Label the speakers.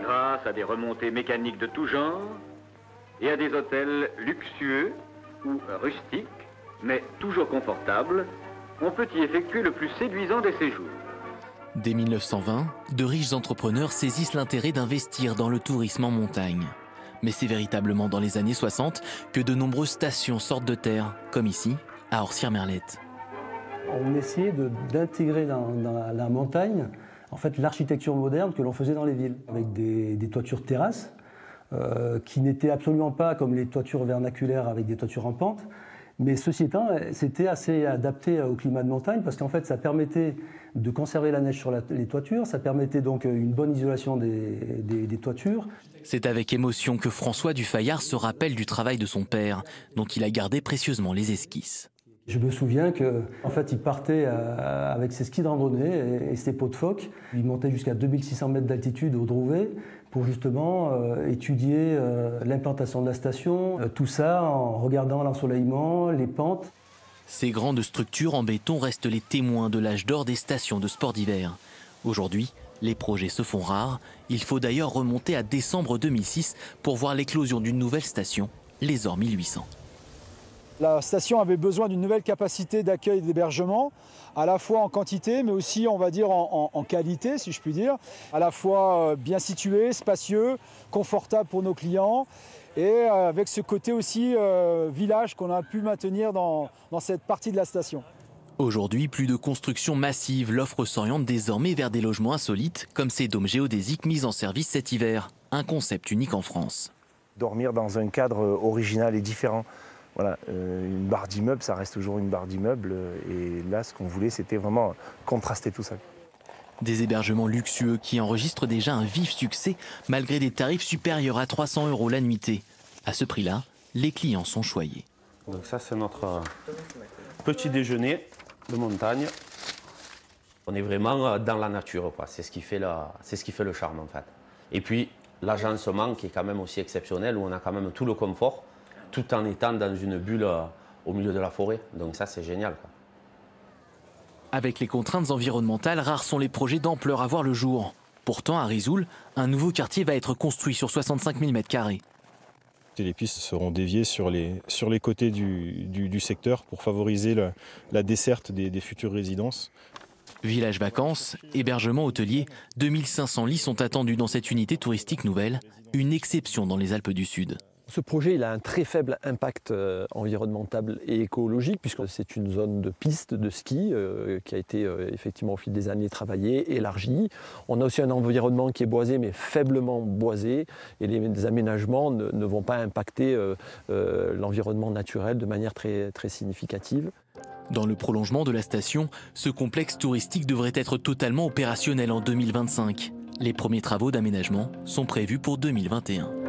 Speaker 1: grâce à des remontées mécaniques de tout genre et à des hôtels luxueux ou rustiques, mais toujours confortables, on peut y effectuer le plus séduisant des séjours.
Speaker 2: Dès 1920, de riches entrepreneurs saisissent l'intérêt d'investir dans le tourisme en montagne. Mais c'est véritablement dans les années 60 que de nombreuses stations sortent de terre, comme ici, à Orcières-Merlette.
Speaker 3: On essayait d'intégrer dans la montagne en fait, l'architecture moderne que l'on faisait dans les villes, avec des toitures terrasses, qui n'étaient absolument pas comme les toitures vernaculaires avec des toitures en pente. Mais ceci étant, c'était assez adapté au climat de montagne parce qu'en fait, ça permettait de conserver la neige sur les toitures, ça permettait donc une bonne isolation des toitures.
Speaker 2: C'est avec émotion que François Dufayard se rappelle du travail de son père, dont il a gardé précieusement les esquisses.
Speaker 3: Je me souviens qu'en fait, il partait avec ses skis de randonnée et ses pots de phoque. Il montait jusqu'à 2600 mètres d'altitude au Drouvet pour justement étudier l'implantation de la station, tout ça en regardant l'ensoleillement, les pentes.
Speaker 2: Ces grandes structures en béton restent les témoins de l'âge d'or des stations de sport d'hiver. Aujourd'hui, les projets se font rares. Il faut d'ailleurs remonter à décembre 2006 pour voir l'éclosion d'une nouvelle station, les Ors 1800.
Speaker 4: La station avait besoin d'une nouvelle capacité d'accueil et d'hébergement, à la fois en quantité, mais aussi, on va dire, en qualité, si je puis dire. À la fois bien situé, spacieux, confortable pour nos clients, et avec ce côté aussi village qu'on a pu maintenir dans cette partie de la station.
Speaker 2: Aujourd'hui, plus de construction massive, l'offre s'oriente désormais vers des logements insolites, comme ces dômes géodésiques mis en service cet hiver. Un concept unique en France.
Speaker 5: Dormir dans un cadre original et différent. Voilà, une barre d'immeuble, ça reste toujours une barre d'immeuble. Et là, ce qu'on voulait, c'était vraiment contraster tout ça.
Speaker 2: Des hébergements luxueux qui enregistrent déjà un vif succès, malgré des tarifs supérieurs à 300 € la nuitée. À ce prix-là, les clients sont choyés.
Speaker 6: Donc ça, c'est notre petit déjeuner de montagne. On est vraiment dans la nature, quoi. C'est ce qui fait le charme, en fait. Et puis, l'agencement qui est quand même aussi exceptionnel, où on a quand même tout le confort, tout en étant dans une bulle au milieu de la forêt. Donc ça, c'est génial, quoi.
Speaker 2: Avec les contraintes environnementales, rares sont les projets d'ampleur à voir le jour. Pourtant, à Risoul, un nouveau quartier va être construit sur 65 000 m².
Speaker 7: Les pistes seront déviées sur les côtés du secteur pour favoriser la desserte des futures résidences.
Speaker 2: Village vacances, hébergement hôtelier, 2500 lits sont attendus dans cette unité touristique nouvelle, une exception dans les Alpes du Sud.
Speaker 8: Ce projet il a un très faible impact environnemental et écologique puisque c'est une zone de piste de ski qui a été effectivement au fil des années travaillée, élargie. On a aussi un environnement qui est boisé mais faiblement boisé et les aménagements ne vont pas impacter l'environnement naturel de manière très, très significative.
Speaker 2: Dans le prolongement de la station, ce complexe touristique devrait être totalement opérationnel en 2025. Les premiers travaux d'aménagement sont prévus pour 2021.